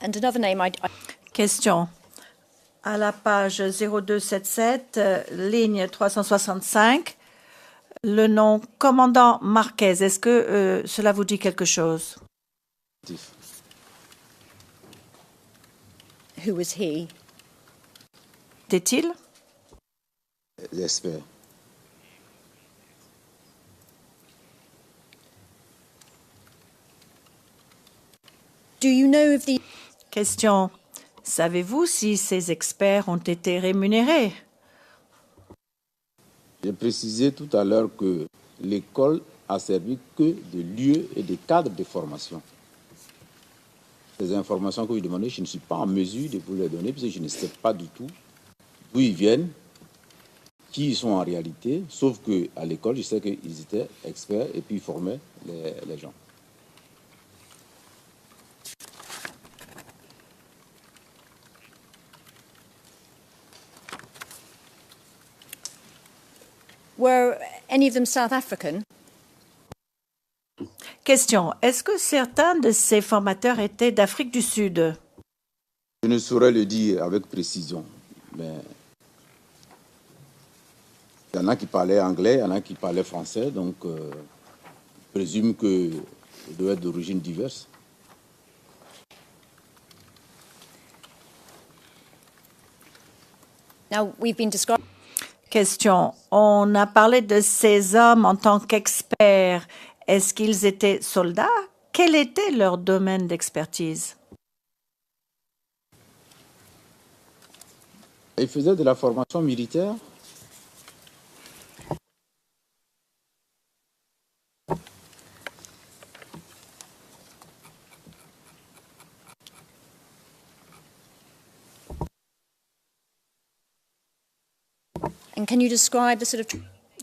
And another name Question. À la page 0277, ligne 365, le nom commandant Marquez, est-ce que cela vous dit quelque chose? Who was he? Était-il? J'espère. Do you know if the Question. Savez-vous si ces experts ont été rémunérés? J'ai précisé tout à l'heure que l'école a servi que de lieu et de cadre de formation. Les informations que vous demandez, je ne suis pas en mesure de vous les donner parce que je ne sais pas du tout d'où ils viennent, qui ils sont en réalité, sauf qu'à l'école, je sais qu'ils étaient experts et puis ils formaient les gens. were any of them South African? Question. Est-ce que certains de ces formateurs étaient d'Afrique du Sud? Je ne saurais le dire avec précision, mais il y en a qui parlaient anglais, il y en a qui parlaient français, donc je présume qu'ils doivent être d'origine diverse. Now, we've been describing Question. On a parlé de ces hommes en tant qu'experts. Est-ce qu'ils étaient soldats? Quel était leur domaine d'expertise? Ils faisaient de la formation militaire. and can you describe the sort of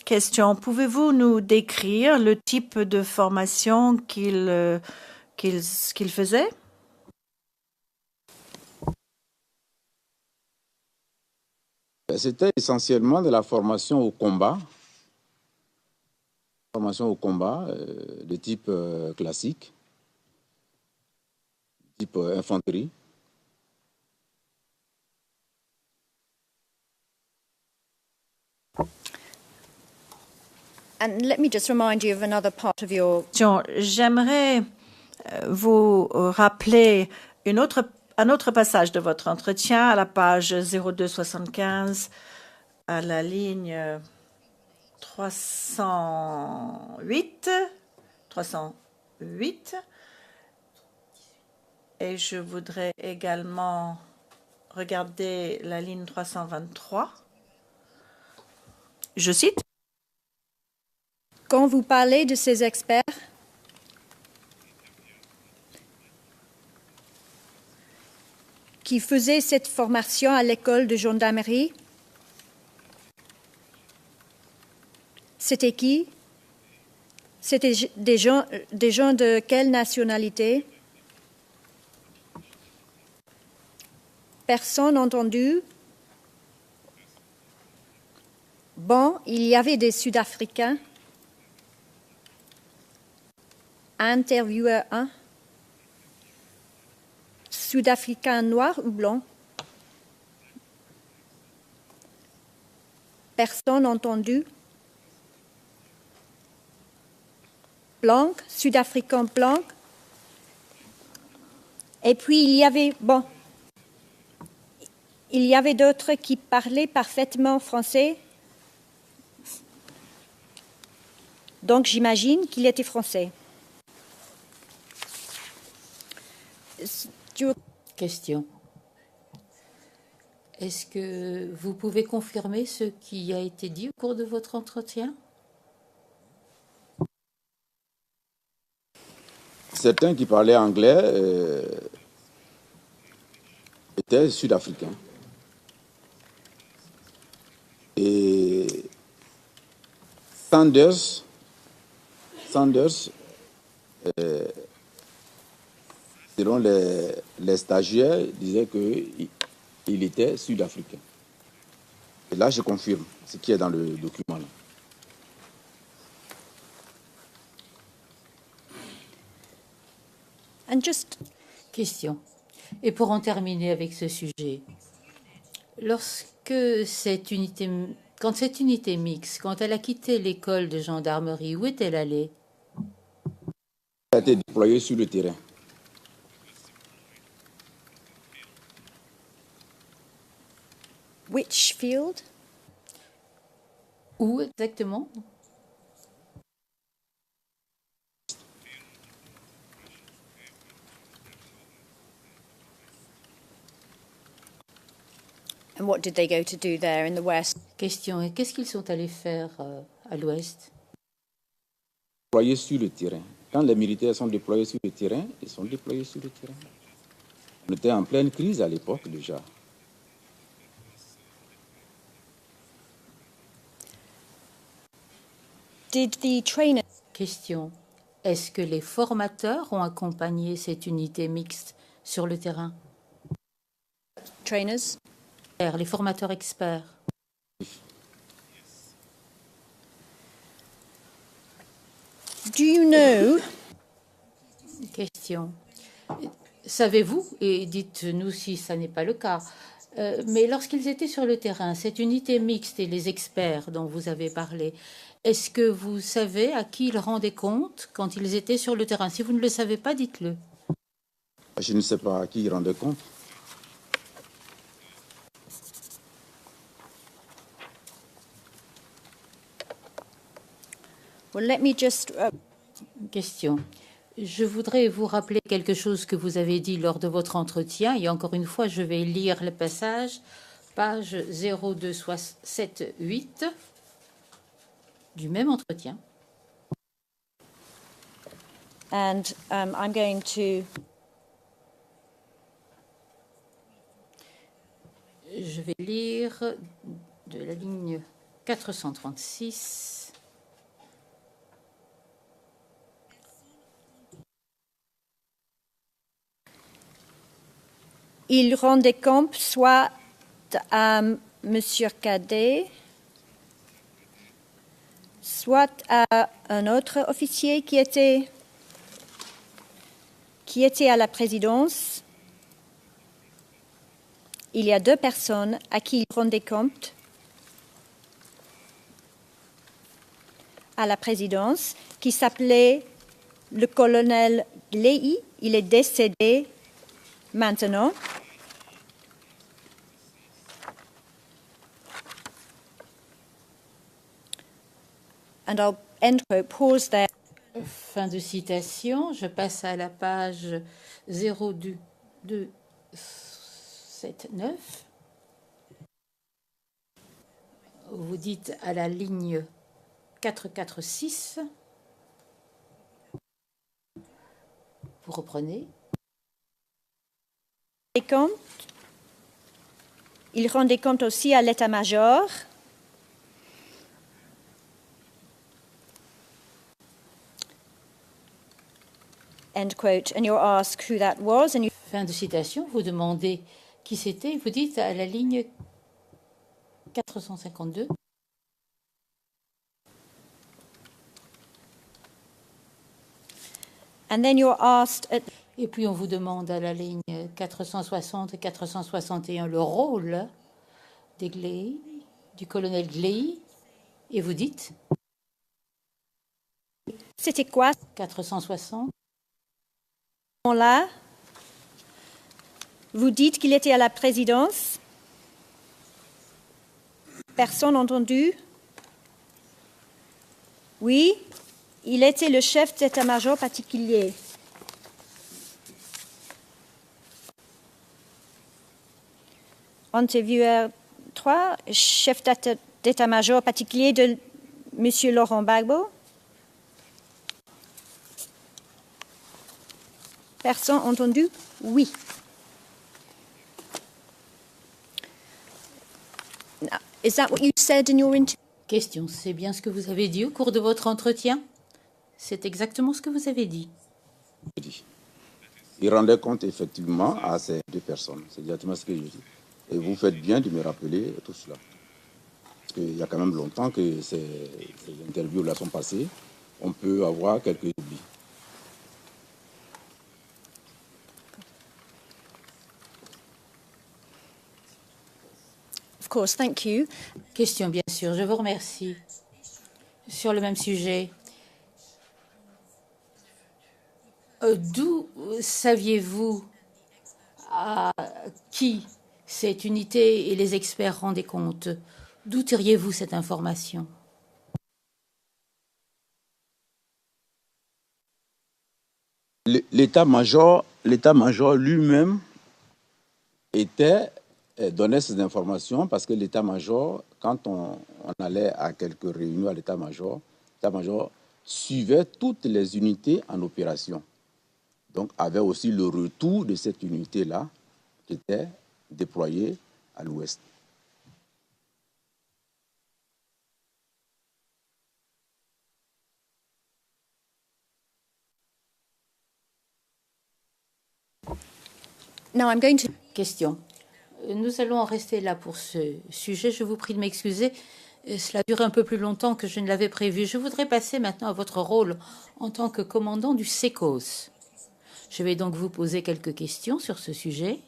Question. Pouvez-vous nous décrire le type de formation qu'ils faisaient? C'était essentiellement de la formation au combat. Formation au combat de type classique, type infanterie. and let me just remind you of another part of your J'aimerais vous rappeler un autre passage de votre entretien à la page 0275 à la ligne 308. Et je voudrais également regarder la ligne 323. Je cite. quand vous parlez de ces experts qui faisaient cette formation à l'école de gendarmerie, c'était qui? C'était des gens de quelle nationalité? Personne entendu? Bon, il y avait des Sud-Africains. Intervieweur 1. Sud-Africain noir ou blanc? Personne entendu? Blanc, Sud-Africain blanc. Et puis il y avait d'autres qui parlaient parfaitement français. Donc j'imagine qu'il était français. Question. Est-ce que vous pouvez confirmer ce qui a été dit au cours de votre entretien? Certains qui parlaient anglais étaient sud-africains. Et Sanders selon les stagiaires, disait qu'il était sud-africain. Et là, je confirme ce qui est dans le document. Là. And just Question. Et pour en terminer avec ce sujet, quand cette unité mixte, quand elle a quitté l'école de gendarmerie, où est-elle allée? Elle a été déployée sur le terrain. Which field? Où exactement? And what did they go to do there in the west? Question, et qu'est-ce qu'ils sont allés faire à l'ouest? Déployés sur le terrain. Quand les militaires sont déployés sur le terrain, ils sont déployés sur le terrain. On était en pleine crise à l'époque déjà. Did the trainer Question, est-ce que les formateurs ont accompagné cette unité mixte sur le terrain? trainers? Les formateurs experts. Do you know Question. Savez-vous, et dites-nous si ça n'est pas le cas, mais lorsqu'ils étaient sur le terrain, cette unité mixte et les experts dont vous avez parlé, est-ce que vous savez à qui ils rendaient compte quand ils étaient sur le terrain? Si vous ne le savez pas, dites-le. Je ne sais pas à qui ils rendaient compte. Well, let me just Question. Je voudrais vous rappeler quelque chose que vous avez dit lors de votre entretien. Et encore une fois, je vais lire le passage, page 0278 du même entretien. and I'm going to Je vais lire de la ligne 436. il rendait compte soit à Monsieur Cadet, soit à un autre officier qui était à la présidence. Il y a deux personnes à qui il rendait compte à la présidence, qui s'appelait le colonel Gley. Il est décédé maintenant. And I'll end quote, pause there. Fin de citation. Je passe à la page 0279. Vous dites à la ligne 446. Vous reprenez. Il rendait compte aussi à l'état-major. End quote. And you're asked who that was, and you Fin de citation. Vous demandez qui c'était. Vous dites à la ligne 452. and then you're asked at Et puis on vous demande à la ligne 460 et 461 le rôle des Gley, du colonel Gley. Et vous dites c'était quoi 460. là. Vous dites qu'il était à la présidence. Personne entendu? Oui, il était le chef d'état-major particulier. Intervieweur 3, chef d'état-major particulier de M. Laurent Gbagbo. Personne entendu? Oui. Now, is that what you said in your interview? Question, c'est bien ce que vous avez dit au cours de votre entretien? C'est exactement ce que vous avez dit. Il rendait compte effectivement à ces deux personnes. C'est exactement ce que je dis. Et vous faites bien de me rappeler tout cela. Parce qu'il y a quand même longtemps que ces interviews-là sont passées. On peut avoir quelques oublis. course. Thank you. Question, bien sûr. Je vous remercie. Sur le même sujet, d'où saviez-vous à qui cette unité et les experts rendaient compte? D'où tiriez-vous cette information? L'état-major lui-même donnait ces informations parce que l'état-major, quand on allait à quelques réunions à l'état-major suivait toutes les unités en opération. Donc, avait aussi le retour de cette unité-là qui était déployée à l'ouest. Now I'm going to... Question. Nous allons en rester là pour ce sujet. Je vous prie de m'excuser. Cela dure un peu plus longtemps que je ne l'avais prévu. Je voudrais passer maintenant à votre rôle en tant que commandant du SECOS. Je vais donc vous poser quelques questions sur ce sujet.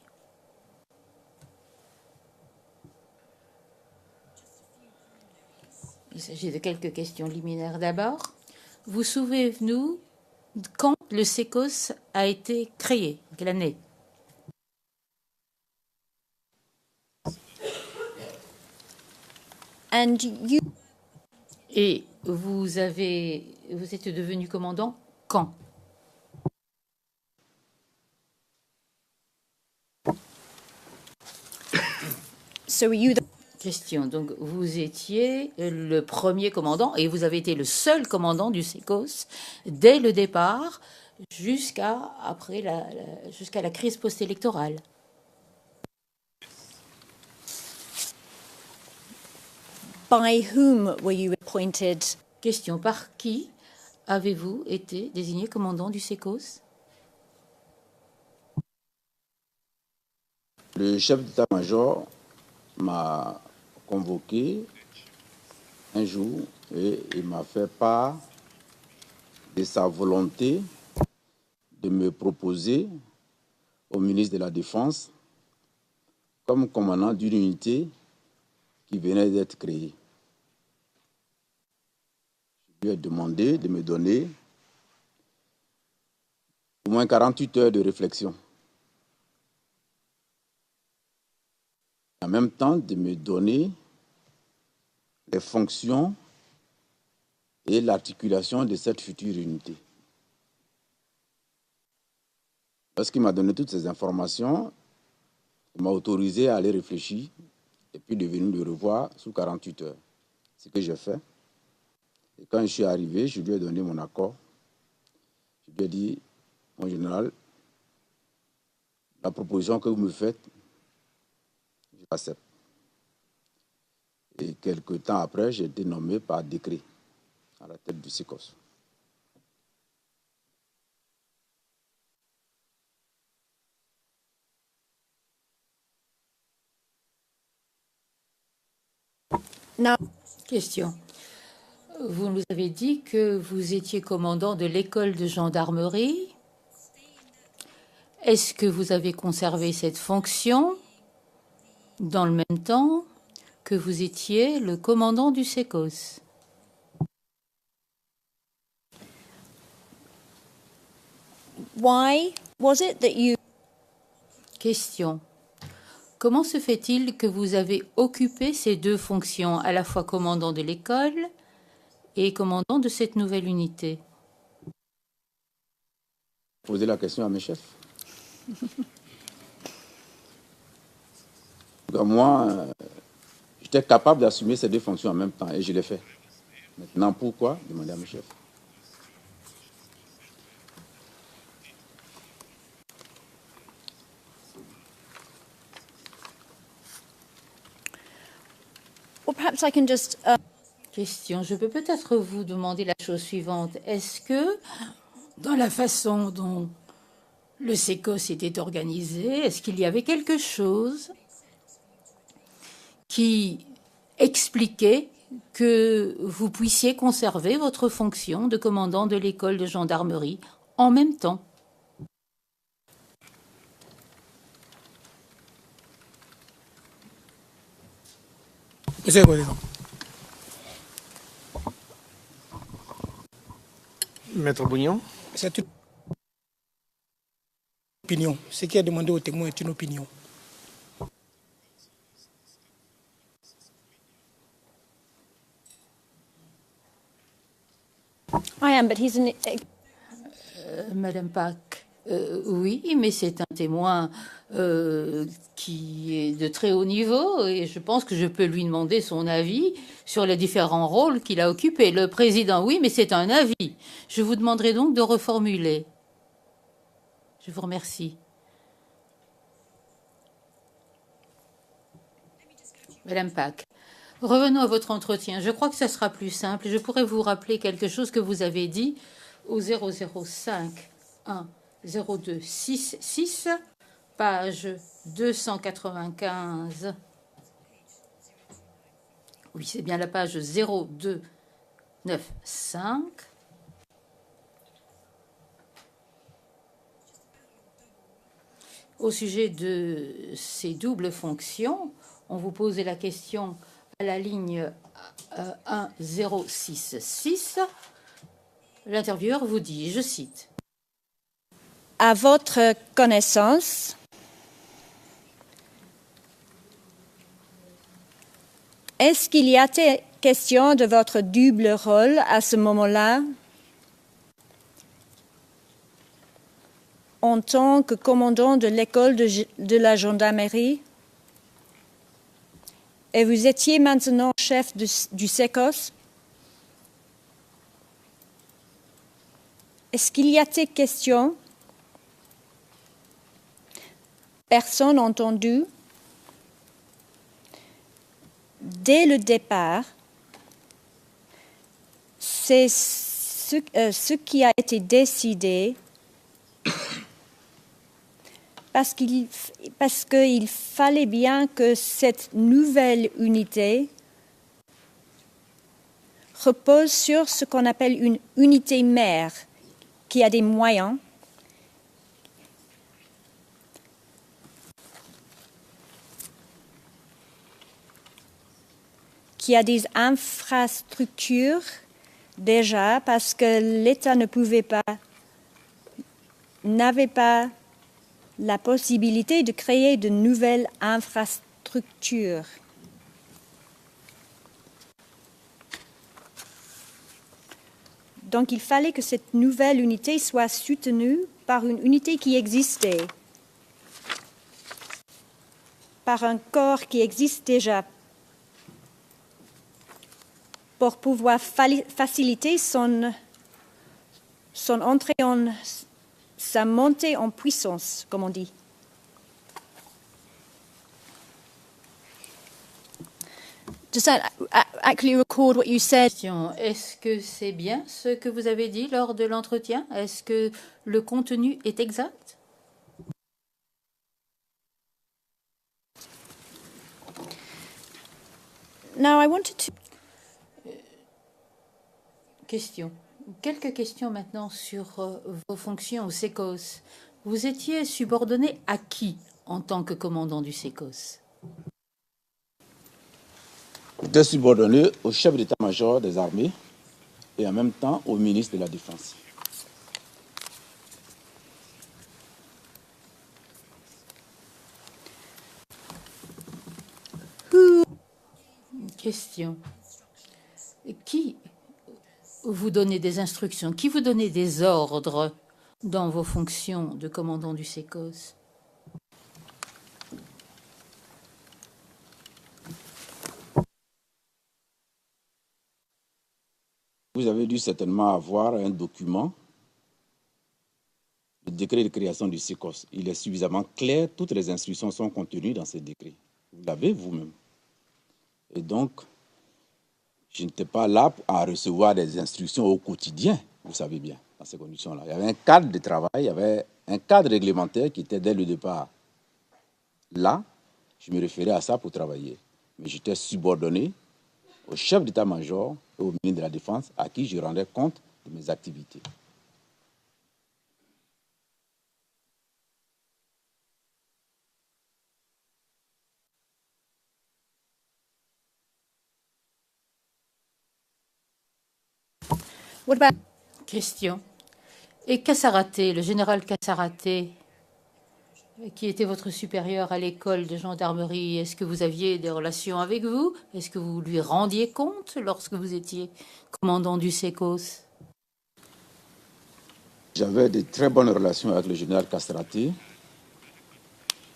Il s'agit de quelques questions liminaires d'abord. Vous souvenez-vous quand le SECOS a été créé? Quelle année? And you... Et vous êtes devenu commandant quand? So were you the... Question. Donc, vous étiez le premier commandant et vous avez été le seul commandant du SECOS dès le départ jusqu'à la crise post-électorale. By whom were you appointed? Question. Par qui avez-vous été désigné commandant du SECOS? Le chef d'état-major m'a convoqué un jour et il m'a fait part de sa volonté de me proposer au ministre de la Défense comme commandant d'une unité qui venait d'être créée. Je lui ai demandé de me donner au moins 48 heures de réflexion. En même temps, de me donner les fonctions et l'articulation de cette future unité. Lorsqu'il m'a donné toutes ces informations, il m'a autorisé à aller réfléchir et puis de venir le revoir sous 48 heures. Ce que j'ai fait. Et quand je suis arrivé, je lui ai donné mon accord. Je lui ai dit, mon général, la proposition que vous me faites, je l'accepte. Et quelque temps après, j'ai été nommé par décret à la tête du SECOS. Now, Question. Vous nous avez dit que vous étiez commandant de l'école de gendarmerie. Est-ce que vous avez conservé cette fonction dans le même temps que vous étiez le commandant du SECOS? why was it that you... Question. Comment se fait-il que vous avez occupé ces deux fonctions, à la fois commandant de l'école et commandant de cette nouvelle unité? Posez la question à mes chefs. Moi, j'étais capable d'assumer ces deux fonctions en même temps et je l'ai fait. Maintenant, pourquoi? Demandez à mes chefs. Well, perhaps I can just... Question. Je peux peut-être vous demander la chose suivante. Est-ce que, dans la façon dont le SECOS était organisé, est-ce qu'il y avait quelque chose qui expliquait que vous puissiez conserver votre fonction de commandant de l'école de gendarmerie en même temps? Monsieur le Président. Maître Bougnon. C'est une opinion. Ce qui est demandé au témoin est une opinion. I am, but he's an... Madame Pack, oui, mais c'est un témoin qui est de très haut niveau et je pense que je peux lui demander son avis sur les différents rôles qu'il a occupés. Le président, oui, mais c'est un avis. Je vous demanderai donc de reformuler. Je vous remercie. Madame Pack, revenons à votre entretien. Je crois que ça sera plus simple. Je pourrais vous rappeler quelque chose que vous avez dit au 005 1 02 66, page 295. Oui, c'est bien la page 0295. Au sujet de ces doubles fonctions, on vous posait la question à la ligne 1066. L'intervieweur vous dit, je cite, À votre connaissance, est-ce qu'il y a été question de votre double rôle à ce moment-là en tant que commandant de l'école de la gendarmerie et vous étiez maintenant chef du SECOS? Est-ce qu'il y a été question? Personne entendu. Dès le départ, c'est ce qui a été décidé parce qu'il fallait bien que cette nouvelle unité repose sur ce qu'on appelle une unité mère, qui a des moyens, qui a des infrastructures déjà, parce que l'État n'avait pas la possibilité de créer de nouvelles infrastructures. Donc il fallait que cette nouvelle unité soit soutenue par une unité qui existait, par un corps qui existe déjà, pour pouvoir faciliter sa montée en puissance, comme on dit. Does that actually record what you said? Est-ce que c'est bien ce que vous avez dit lors de l'entretien? Est-ce que le contenu est exact? Now, I wanted to... Question. Quelques questions maintenant sur vos fonctions au SECOS. Vous étiez subordonné à qui en tant que commandant du SECOS? J'étais subordonné au chef d'état-major des armées et en même temps au ministre de la Défense. Question. Qui vous donnait des instructions? Qui vous donnait des ordres dans vos fonctions de commandant du SECOS? Vous avez dû certainement avoir un document, le décret de création du SECOS. Il est suffisamment clair, toutes les instructions sont contenues dans ce décret. Vous l'avez vous-même. Et donc, je n'étais pas là à recevoir des instructions au quotidien, vous savez bien, dans ces conditions-là. Il y avait un cadre de travail, il y avait un cadre réglementaire qui était dès le départ. Là, je me référais à ça pour travailler. Mais j'étais subordonné au chef d'état-major et au ministre de la Défense à qui je rendais compte de mes activités. What about Question. Et Cassaraté, le général Cassaraté, qui était votre supérieur à l'école de gendarmerie, est-ce que vous aviez des relations avec vous? Est-ce que vous lui rendiez compte lorsque vous étiez commandant du SECOS? J'avais de très bonnes relations avec le général Castrati,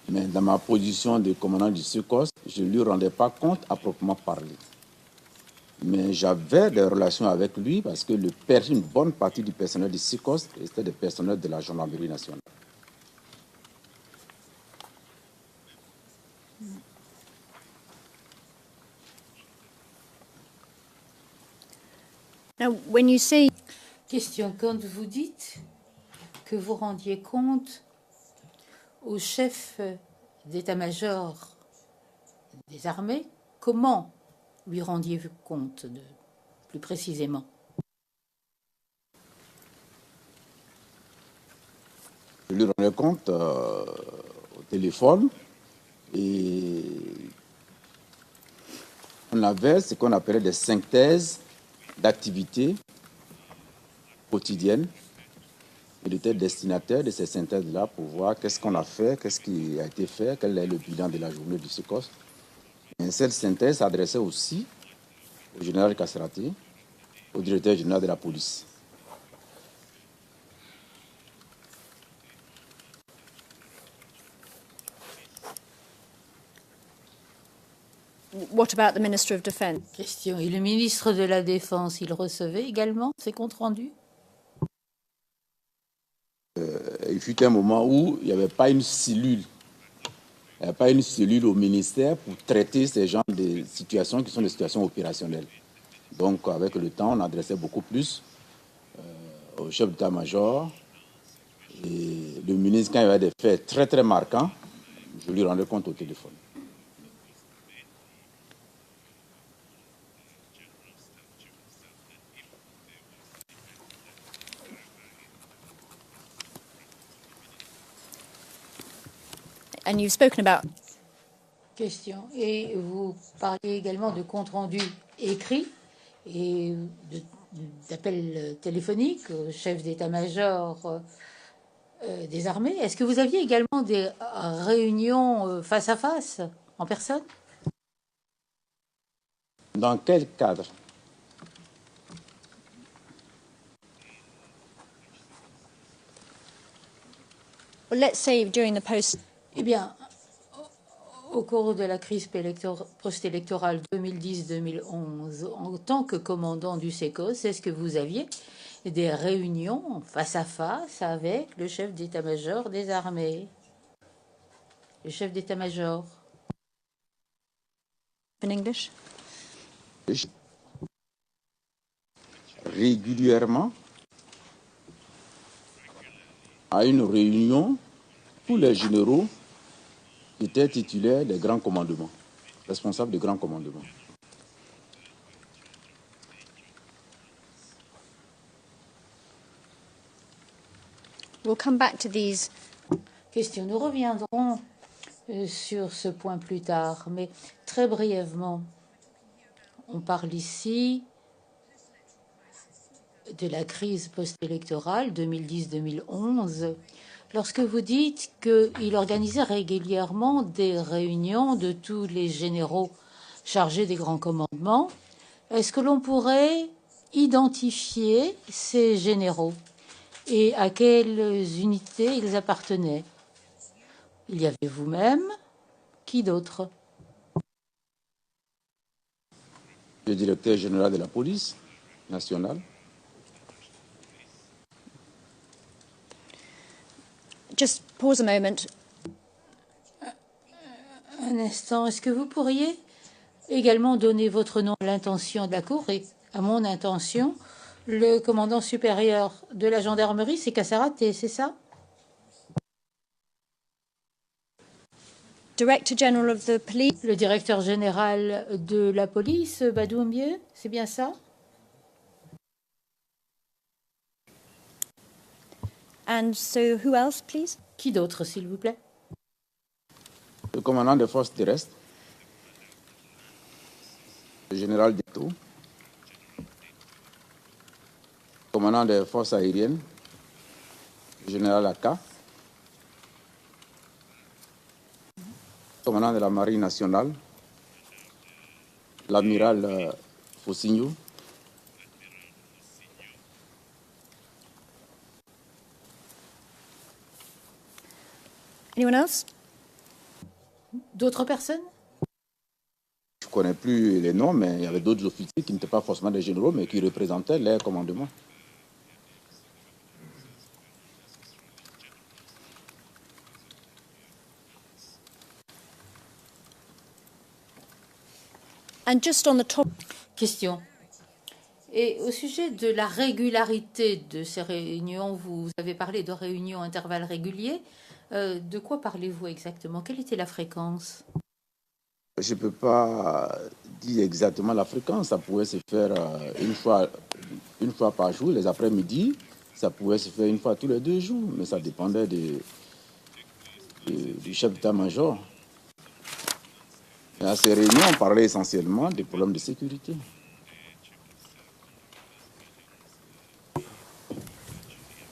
mais dans ma position de commandant du SECOS, je ne lui rendais pas compte à proprement parler. Mais j'avais des relations avec lui parce que une bonne partie du personnel du SECOS était des personnels de la gendarmerie nationale. Now, when you say Question. Quand vous dites que vous rendiez compte au chef d'état-major des armées, comment lui rendiez-vous compte plus précisément? Je lui rendais compte au téléphone et on avait ce qu'on appelait des synthèses d'activités quotidiennes. Il était destinataire de ces synthèses-là pour voir qu'est-ce qu'on a fait, qu'est-ce qui a été fait, quel est le bilan de la journée du SECOS. Et cette synthèse s'adressait aussi au général Castrati, au directeur général de la police. what about the Minister of Defence? Question. Et le ministre de la Défense, il recevait également ces comptes rendus? Il fut un moment où il n'y avait pas une cellule. Il n'y avait pas une cellule au ministère pour traiter ces genres de situations qui sont des situations opérationnelles. Donc, avec le temps, on adressait beaucoup plus au chef d'état-major. Et le ministre, quand il y avait des faits très, très marquants, je lui rendais compte au téléphone. And you've spoken about Question. Et vous parliez également de comptes rendus écrits et d'appels téléphoniques au chef d'état-major des armées. Est-ce que vous aviez également des réunions face à face, en personne? Dans quel cadre? well, let's say during the post Eh bien, au cours de la crise post-électorale 2010-2011, en tant que commandant du SECOS, est-ce que vous aviez des réunions face à face avec le chef d'état-major des armées? Le chef d'état-major. in English. Régulièrement, à une réunion, tous les généraux étaient titulaires des grands commandements, responsables des grands commandements. We'll come back to these. Question. Nous reviendrons sur ce point plus tard, mais très brièvement, on parle ici de la crise post-électorale 2010-2011. Lorsque vous dites qu'il organisait régulièrement des réunions de tous les généraux chargés des grands commandements, est-ce que l'on pourrait identifier ces généraux et à quelles unités ils appartenaient? Il y avait vous-même, qui d'autre? Le directeur général de la police nationale. Just pause a moment. Un instant, est-ce que vous pourriez également donner votre nom à l'intention de la Cour et à mon intention? Le commandant supérieur de la gendarmerie, c'est Cassaraté, c'est ça? Director General of the Police. Le directeur général de la police, Badoumbie, c'est bien ça? And so who else, please? Qui d'autre, s'il vous plaît? Le commandant des forces terrestres, le général Dito, commandant des forces aériennes, général Aka, commandant de la Marine nationale, l'amiral Fosigno, Anyone else? D'autres personnes? je ne connais plus les noms, mais il y avait d'autres officiers qui n'étaient pas forcément des généraux, mais qui représentaient les commandements. And just on the top, Question. Et au sujet de la régularité de ces réunions, vous avez parlé de réunions à intervalles réguliers. De quoi parlez-vous exactement? Quelle était la fréquence? Je ne peux pas dire exactement la fréquence. Ça pouvait se faire une fois par jour, les après-midi. Ça pouvait se faire une fois tous les 2 jours, mais ça dépendait du chef d'état-major. Et à ces réunions, on parlait essentiellement des problèmes de sécurité.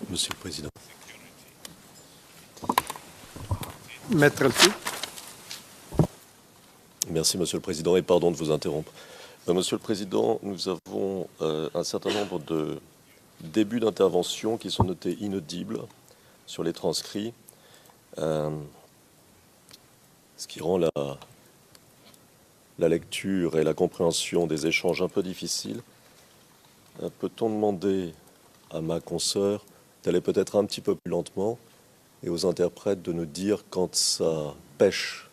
Monsieur le Président. Maître Alti. Merci, Monsieur le Président, et pardon de vous interrompre. Monsieur le Président, nous avons un certain nombre de débuts d'intervention qui sont notés inaudibles sur les transcrits, ce qui rend la lecture et la compréhension des échanges un peu difficiles. Peut-on demander à ma consoeur d'aller peut-être un petit peu plus lentement et aux interprètes de nous dire quand ça pêche,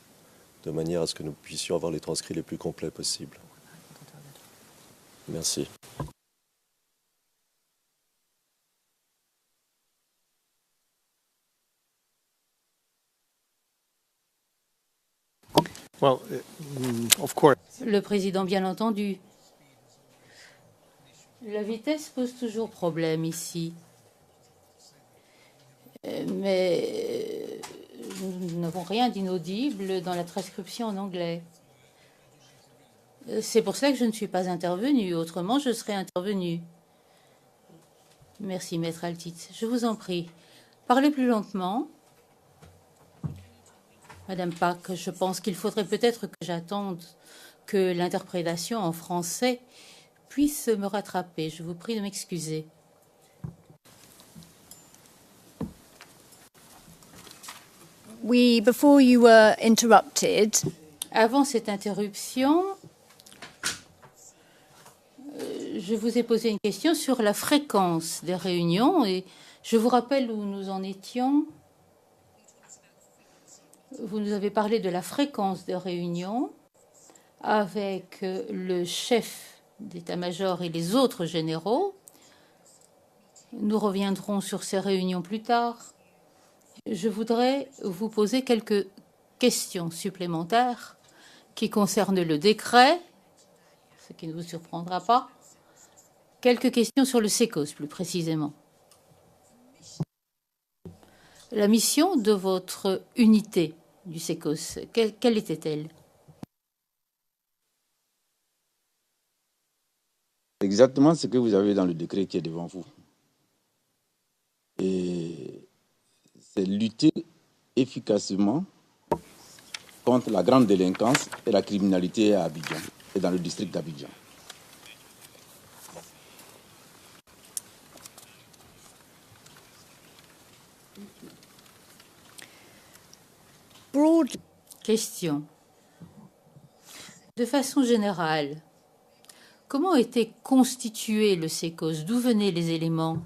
de manière à ce que nous puissions avoir les transcrits les plus complets possibles. Merci. Well, of course. Le président, bien entendu. La vitesse pose toujours problème ici. Mais nous n'avons rien d'inaudible dans la transcription en anglais. C'est pour cela que je ne suis pas intervenue. Autrement, je serais intervenue. Merci, Maître Altit. Je vous en prie. Parlez plus lentement. Madame Pack, je pense qu'il faudrait peut-être que j'attende que l'interprétation en français puisse me rattraper. Je vous prie de m'excuser. before you were interrupted, Avant cette interruption, je vous ai posé une question sur la fréquence des réunions et je vous rappelle où nous en étions. Vous nous avez parlé de la fréquence des réunions avec le chef d'état-major et les autres généraux. Nous reviendrons sur ces réunions plus tard. Je voudrais vous poser quelques questions supplémentaires qui concernent le décret, ce qui ne vous surprendra pas. Quelques questions sur le SECOS, plus précisément. La mission de votre unité du SECOS, quelle était-elle? Exactement ce que vous avez dans le décret qui est devant vous. Et c'est lutter efficacement contre la grande délinquance et la criminalité à Abidjan et dans le district d'Abidjan. Question. De façon générale, comment était constitué le SECOS? D'où venaient les éléments?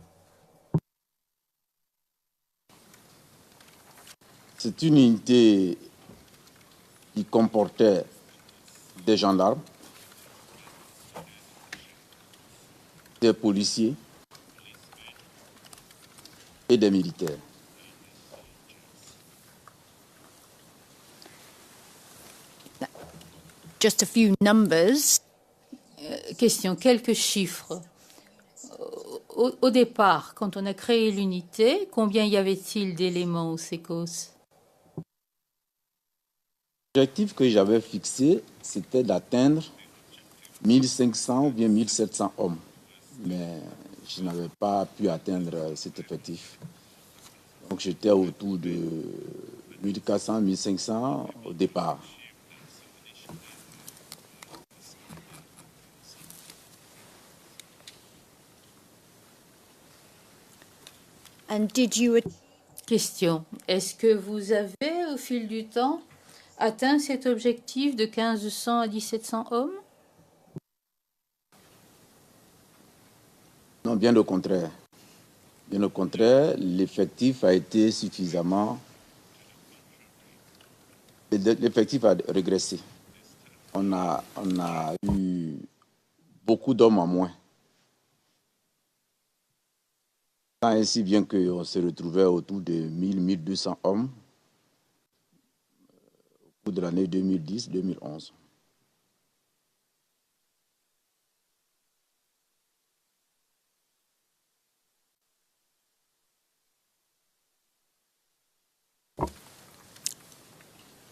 C'est une unité qui comportait des gendarmes, des policiers et des militaires. just a few numbers. Question, quelques chiffres. Au départ, quand on a créé l'unité, combien y avait-il d'éléments au SECOS? L'objectif que j'avais fixé, c'était d'atteindre 1500 ou bien 1700 hommes. Mais je n'avais pas pu atteindre cet effectif. Donc j'étais autour de 1400, 1500 au départ. And did you Question. Est-ce que vous avez, au fil du temps, atteint cet objectif de 1500 à 1700 hommes? Non, bien au contraire. Bien au contraire, l'effectif a été suffisamment... L'effectif a régressé. On a eu beaucoup d'hommes en moins. Ainsi bien qu'on se retrouvait autour de 1000-1200 hommes au cours de l'année 2010-2011.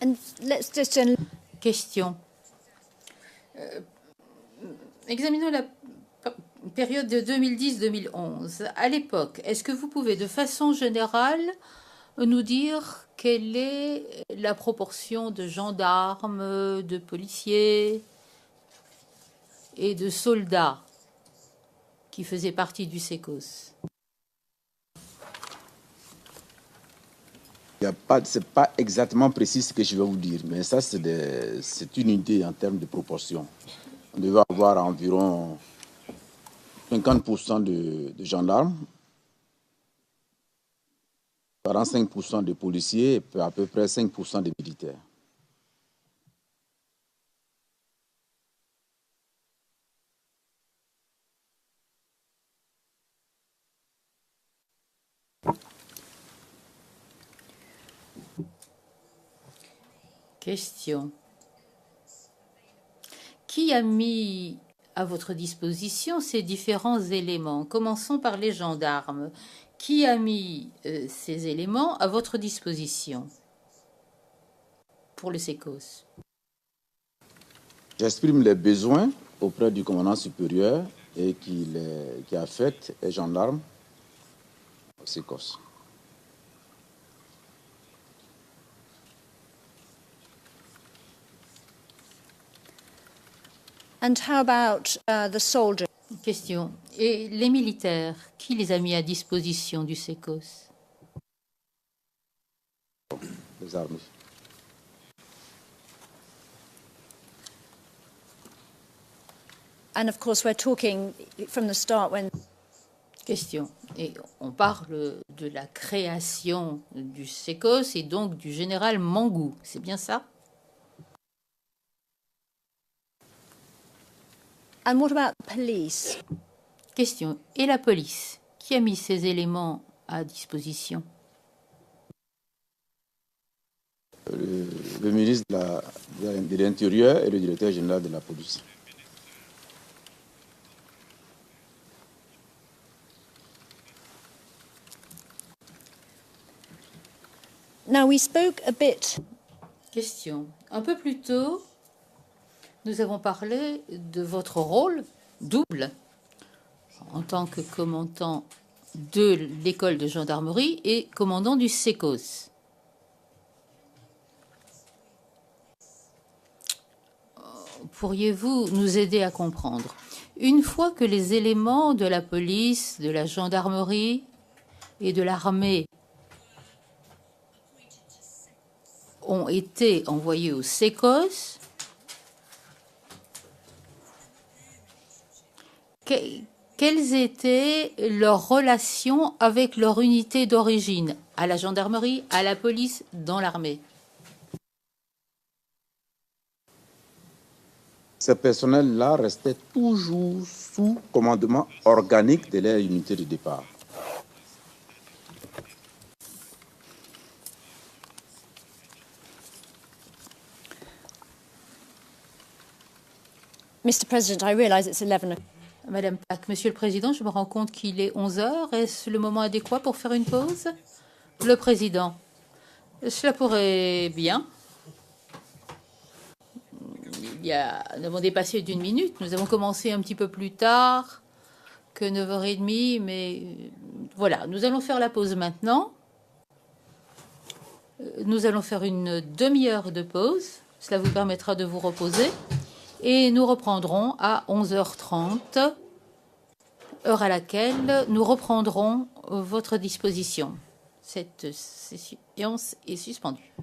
and let's just Question. Examinons la période de 2010-2011. À l'époque, est-ce que vous pouvez de façon générale nous dire quelle est la proportion de gendarmes, de policiers et de soldats qui faisaient partie du SECOS? C'est pas exactement précis ce que je vais vous dire, mais ça, c'est une idée en termes de proportion. On devait avoir environ 50% de gendarmes, 45% de policiers et à peu près 5% de militaires. Question. Qui a mis à votre disposition ces différents éléments? Commençons par les gendarmes. Qui a mis ces éléments à votre disposition pour le SECOS? J'exprime les besoins auprès du commandant supérieur et qui affecte les gendarmes au SECOS. And how about the soldiers? Question. Et les militaires, qui les a mis à disposition du SECOS? Les armées. And of course, we're talking from the start when. Question. Et on parle de la création du SECOS et donc du général Mangou. C'est bien ça? And what about the police? Question. Et la police? Qui a mis ces éléments à disposition? Le ministre de l'Intérieur et le directeur général de la police. Now, we spoke a bit. Question. Un peu plus tôt, nous avons parlé de votre rôle double en tant que commandant de l'école de gendarmerie et commandant du SECOS. Pourriez-vous nous aider à comprendre? Une fois que les éléments de la police, de la gendarmerie et de l'armée ont été envoyés au SECOS, quelles étaient leurs relations avec leur unité d'origine, à la gendarmerie, à la police, dans l'armée? Ces personnels-là restaient toujours sous commandement organique de leur unité de départ. Mr. President, I realize it's 11 o'clock. Madame Pack, Monsieur le Président, je me rends compte qu'il est 11 heures. Est-ce le moment adéquat pour faire une pause? Le Président, cela pourrait bien. Nous avons dépassé d'1 minute. Nous avons commencé un petit peu plus tard que 9h30, mais voilà, nous allons faire la pause maintenant. Nous allons faire une demi-heure de pause. Cela vous permettra de vous reposer. Et nous reprendrons à 11h30, heure à laquelle nous reprendrons votre disposition. Cette séance est suspendue.